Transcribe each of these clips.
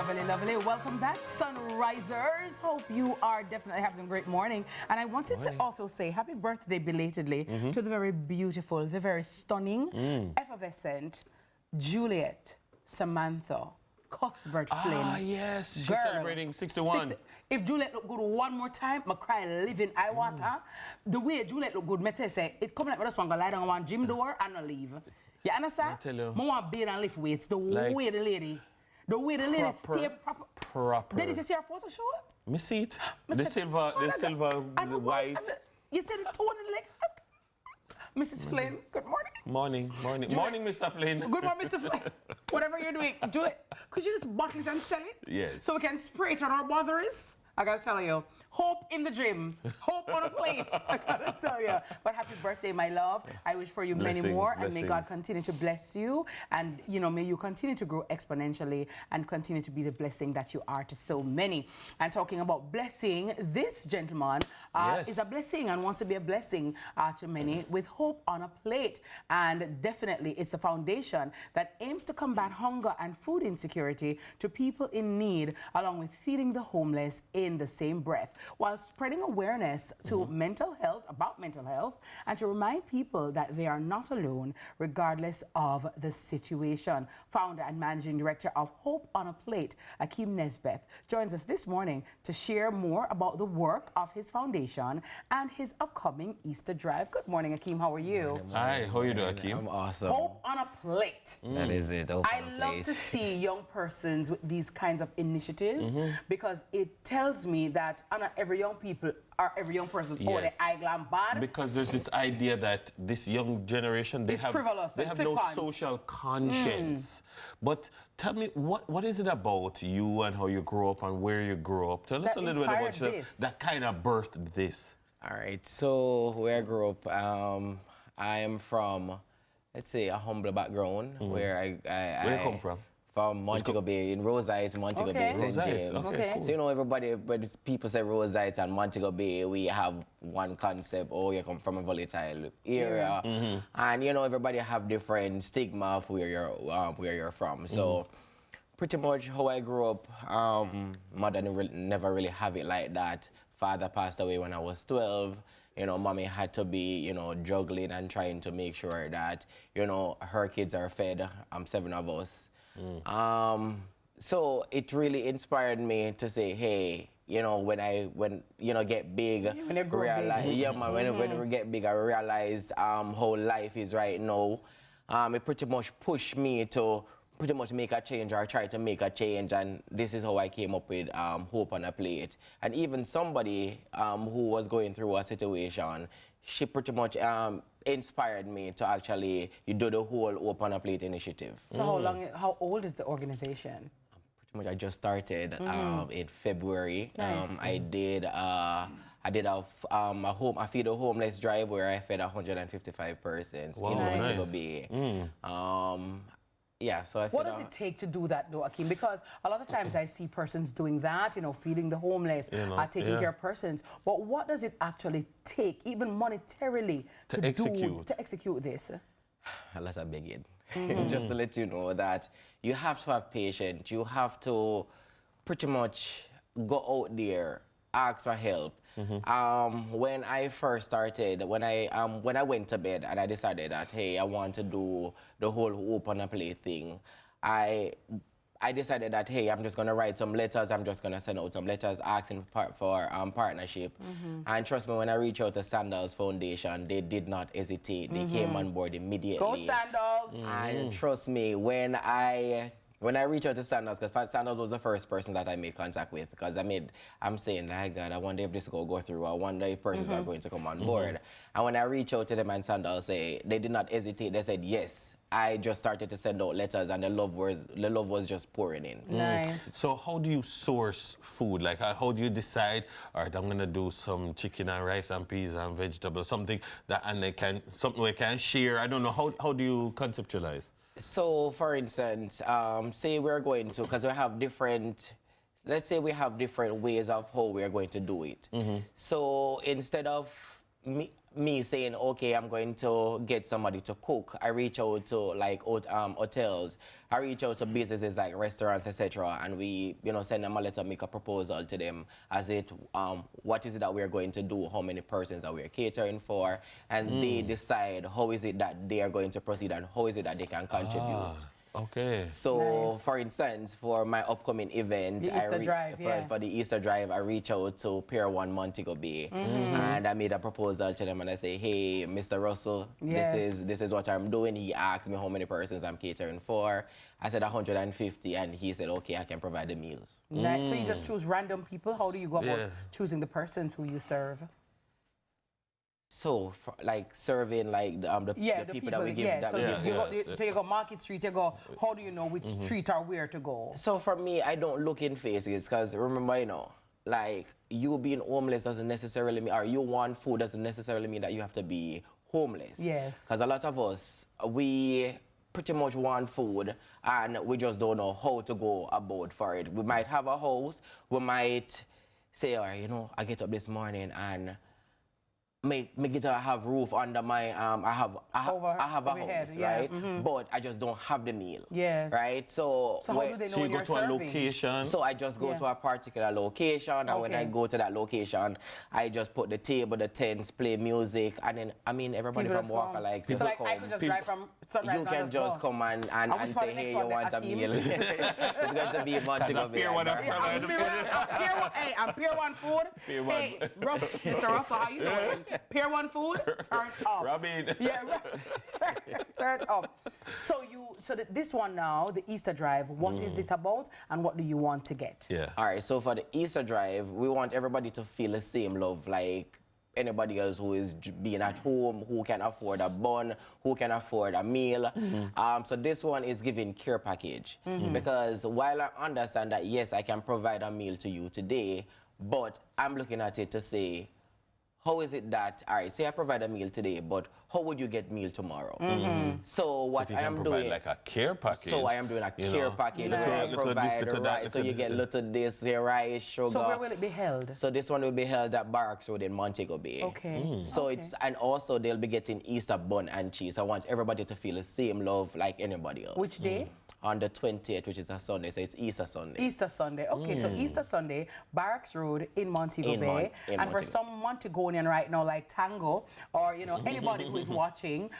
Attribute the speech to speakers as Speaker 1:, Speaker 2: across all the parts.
Speaker 1: lovely, lovely. Welcome back, Sunrisers. Hope you are definitely having a great morning. And I wanted to also say happy birthday belatedly to the very beautiful, the very stunning, effervescent Juliet Samantha Cuthbert Flynn.
Speaker 2: Ah, yes. She's
Speaker 1: Girl,
Speaker 2: celebrating 61.
Speaker 1: If Juliet look good one more time, I cry living. I want her. The way Juliet look good, me tell you, say, it come like with us one go lie down on one gym door and not leave. You understand?
Speaker 2: I tell you.
Speaker 1: I want to bathe and lift weights. The way the lady stay proper.
Speaker 2: Proper.
Speaker 1: Did you see her photo shoot?
Speaker 2: Me see it. The silver, the white.
Speaker 1: You said it on the leg. Mrs. Flynn, good morning.
Speaker 2: Morning, Mr. Flynn.
Speaker 1: Good morning, Mr. Flynn. Whatever you're doing, do it. Could you just bottle it and sell it?
Speaker 2: Yes.
Speaker 1: So we can spray it on our mothers? I gotta tell you, hope in the gym, hope on a plate. I gotta tell you. But happy birthday, my love. I wish for you many more, and may God continue to bless you. And, you know, may you continue to grow exponentially and continue to be the blessing that you are to so many. And talking about blessing, this gentleman is a blessing and wants to be a blessing to many with hope on a plate. And definitely, it's the foundation that aims to combat hunger and food insecurity to people in need, along with feeding the homeless in the same breath, while spreading awareness to mental health, and to remind people that they are not alone, regardless of the situation. Founder and managing director of Hope on a Plate, Akeem Nesbeth, joins us this morning to share more about the work of his foundation and his upcoming Easter drive. Good morning, Akeem. How are you?
Speaker 2: Hi, how are you doing, Akeem?
Speaker 3: I'm awesome.
Speaker 1: Hope on a Plate.
Speaker 3: That is it.
Speaker 1: I love to see young persons with these kinds of initiatives because it tells me that not every young people or every young person's the eye glam bad.
Speaker 2: Because there's this idea that this young generation, they have no social conscience. But tell me, what is it about you and how you grew up and where you grew up? Tell us a little bit about yourself that kind of birthed this.
Speaker 3: All right, so where I grew up, I am from, let's say, a humble background where
Speaker 2: Where you come from?
Speaker 3: From Montego Bay, in Rose Heights, Montego Bay, St. James.
Speaker 1: Okay.
Speaker 3: So, you know, everybody, when people say Rose Heights and Montego Bay, we have one concept, oh, you come from a volatile area. And, you know, everybody have different stigma of where you're from. So, pretty much how I grew up, mother never really have it like that. Father passed away when I was 12. You know, mommy had to be, you know, juggling and trying to make sure that, you know, her kids are fed. 7 of us. So it really inspired me to say, hey, you know, when you know, get big, when we get big, I realized how life is right now. It pretty much pushed me to pretty much make a change or try to make a change, and this is how I came up with Hope on a Plate. And even somebody who was going through a situation, she pretty much inspired me to actually do the whole Hope on a Plate initiative.
Speaker 1: So how old is the organization?
Speaker 3: Pretty much I just started in February.
Speaker 1: Nice.
Speaker 3: I did a feed a homeless drive where I fed 155 persons in Montego Bay. Yeah, so
Speaker 1: what does it take to do that, though, Akeem? Because a lot of times I see persons doing that, you know, feeding the homeless, taking care of persons. But what does it actually take, even monetarily, to execute this?
Speaker 3: A lot of begging. Just to let you know that you have to have patience. You have to pretty much go out there, ask for help. When I first started, when I went to bed and I decided that, hey, I want to do the whole Hope on a Plate thing, I decided that, hey, I'm just going to write some letters. I'm just going to send out some letters asking for partnership. And trust me, when I reached out to Sandals Foundation, they did not hesitate. They came on board immediately.
Speaker 1: Go Sandals!
Speaker 3: And trust me, when I reached out to Sandals, because Sandals was the first person that I made contact with, because I'm saying, like, God, I wonder if this will go through. I wonder if persons are going to come on board. And when I reached out to them and Sandals they did not hesitate. They said, yes. I just started to send out letters and the love was just pouring in.
Speaker 1: Nice.
Speaker 2: So how do you source food? Like, how do you decide, all right, I'm going to do some chicken and rice and peas and vegetables, something we can share? I don't know. How do you conceptualize? So,
Speaker 3: for instance, say we're going to, because we have different, let's say we have different ways of how we're going to do it. So instead of me saying, okay, I'm going to get somebody to cook. I reach out to like hotels. I reach out to businesses like restaurants, etc. And we, send them a letter, make a proposal to them as what is it that we're going to do, how many persons that we're catering for, and they decide how is it that they are going to proceed and how is it that they can contribute.
Speaker 2: Okay.
Speaker 3: So, for instance, for my upcoming event, for the Easter Drive, I reach out to Pier 1 Montego Bay, and I made a proposal to them, and I say, hey, Mr. Russell, this is what I'm doing. He asked me how many persons I'm catering for. I said 150, and he said, okay, I can provide the meals.
Speaker 1: Nice. So you just choose random people? How do you go about choosing the persons who you serve?
Speaker 3: So, like serving like the people that we give.
Speaker 1: So you go Market Street, you go, how do you know which street or where to go?
Speaker 3: So for me, I don't look in faces because remember, like you being homeless doesn't necessarily mean, or you want food doesn't necessarily mean that you have to be homeless.
Speaker 1: Yes.
Speaker 3: Because a lot of us, we pretty much want food and we just don't know how to go about for it. We might have a house, we might say, I get up this morning and make it have roof under my I have a house, right? But I just don't have the meal.
Speaker 1: Yes.
Speaker 3: Right? So
Speaker 1: how do they know
Speaker 2: you go to a location?
Speaker 3: So I just go to a particular location, and when I go to that location, I just put the table, the tents, play music, and then everybody from Walker likes
Speaker 1: so like I could just drive from Sunrise.
Speaker 3: You can just come and say, hey, you want a meal. It's going to be Montego Bay.
Speaker 1: I'm Pier 1 food. Hey, Mr. Russell, how you doing? Pier 1 food, turn up.
Speaker 2: Robin.
Speaker 1: Turn up. So this one now, the Easter Drive, what is it about and what do you want to get?
Speaker 2: Yeah.
Speaker 3: All right, so for the Easter Drive, we want everybody to feel the same love like anybody else who is being at home, who can afford a bun, who can afford a meal. So this one is giving care package. Because while I understand that, yes, I can provide a meal to you today, but I'm looking at it to say, how is it that, all right, say I provide a meal today, but how would you get meal tomorrow? So what I am doing,
Speaker 2: like a care package.
Speaker 3: So I am doing a care package where I provide rice. So you get little this, rice, sugar.
Speaker 1: So where will it be held?
Speaker 3: So this one will be held at Barracks Road in Montego Bay.
Speaker 1: Okay.
Speaker 3: So and also they'll be getting Easter bun and cheese. I want everybody to feel the same love like anybody else.
Speaker 1: Which day?
Speaker 3: On the 20th, which is a Sunday, so it's Easter Sunday.
Speaker 1: Easter Sunday. Okay, so Easter Sunday, Barracks Road in Montego Bay. And for someone to go in right now, like Tango, or anybody who is watching,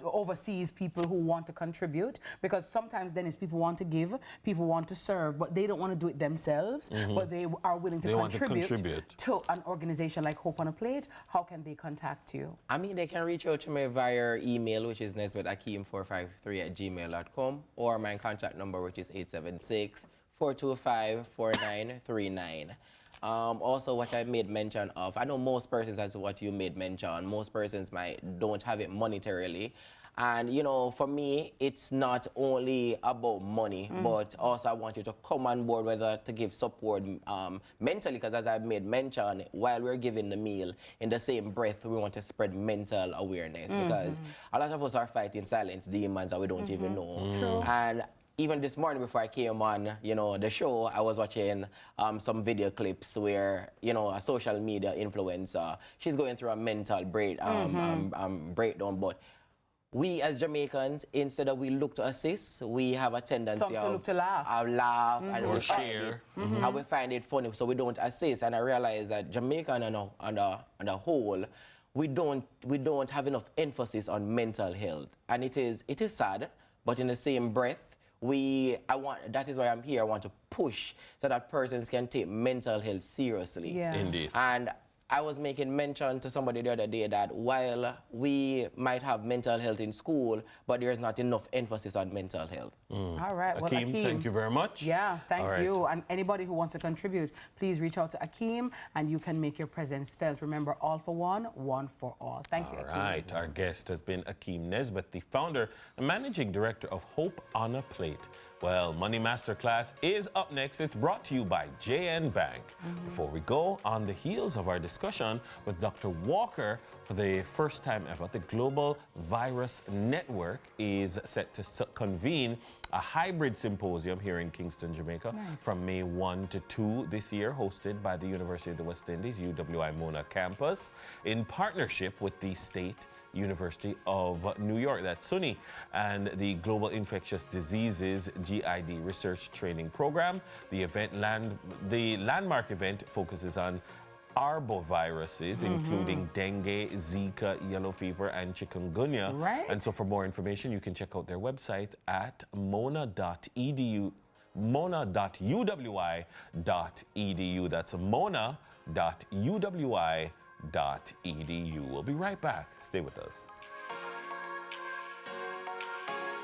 Speaker 1: overseas people who want to contribute, because sometimes then people want to give, people want to serve, but they don't want to do it themselves, but they are willing to contribute to an organization like Hope on a Plate. How can they contact you?
Speaker 3: I mean, they can reach out to me via email, which is nesbetakeem453@gmail.com, or my contact number, which is 876-425-4939. Also, what I made mention of, I know most persons, as what you made mention, most persons don't have it monetarily. And, for me, it's not only about money, but also I want you to come on board, whether to give support mentally, because as I made mention, while we're giving the meal, in the same breath, we want to spread mental awareness, because a lot of us are fighting silent demons that we don't even know. And even this morning before I came on, the show, I was watching some video clips where, a social media influencer, she's going through a mental breakdown, but we as Jamaicans, instead of we look to assist, we have a tendency
Speaker 1: to laugh.
Speaker 3: And we share. And we find it funny, so we don't assist. And I realize that Jamaican on the whole, we don't have enough emphasis on mental health. And it is sad, but in the same breath, that is why I'm here. I want to push so that persons can take mental health seriously.
Speaker 1: Yeah.
Speaker 2: Indeed.
Speaker 3: And I was making mention to somebody the other day that while we might have mental health in school, but there's not enough emphasis on mental health.
Speaker 1: All right. Well,
Speaker 2: Akeem, thank you very much.
Speaker 1: Yeah, thank you. And anybody who wants to contribute, please reach out to Akeem and you can make your presence felt. Remember, all for one, one for all. Thank you, Akeem.
Speaker 2: All right. Our guest has been Akeem Nesbet, the founder and managing director of Hope on a Plate. Well, Money Masterclass is up next. It's brought to you by JN Bank. Before we go, on the heels of our discussion with Dr. Walker, for the first time ever, the Global Virus Network is set to convene a hybrid symposium here in Kingston, Jamaica, from May 1 to 2 this year, hosted by the University of the West Indies, UWI Mona campus, in partnership with the State University of New York, that's SUNY, and the Global Infectious Diseases GID Research Training Program. The landmark event focuses on arboviruses, including dengue, Zika, yellow fever, and chikungunya. And so for more information, you can check out their website at mona.edu, mona.uwi.edu. That's mona.uwi.edu. We'll be right back. Stay with us.